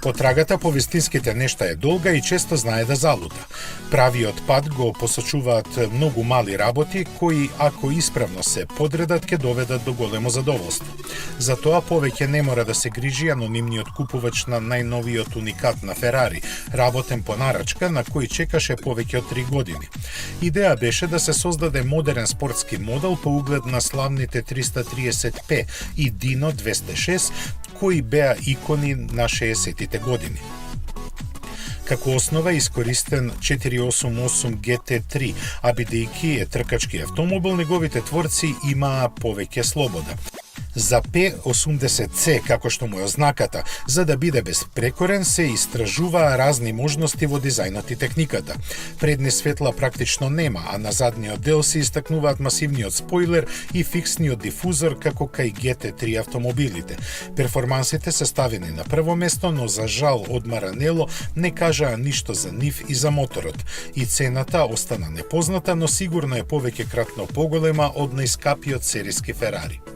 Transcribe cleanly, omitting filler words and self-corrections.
Потрагата по вистинските нешта е долга и често знае да залута. Правиот пат го посочуваат многу мали работи кои, ако исправно се подредат, ќе доведат до големо задоволство. Затоа повеќе не мора да се грижи анонимниот купувач на најновиот уникат на Ферари, работен по нарачка на кој чекаше повеќе од 3 години. Идеја беше да се создаде модерен спортски модел по углед на славните 330P и Dino 206, кои беа икони на 60-тите години. Како основа е искористен 488 GT3, а бидејќи е тркачки автомобил, неговите творци имаа повеќе слобода. За P80C, како што му е ознаката, за да биде безпрекорен, се истражуваа разни можности во дизајнот и техниката. Предни светла практично нема, а на задниот дел се истакнуваат масивниот спойлер и фиксниот дифузор како кај GT3 автомобилите. Перформансите се ставени на прво место, но за жал од Маранело не кажаа ништо за нив и за моторот. И цената остана непозната, но сигурно е повеќе кратно поголема од најскапиот сериски Ферари.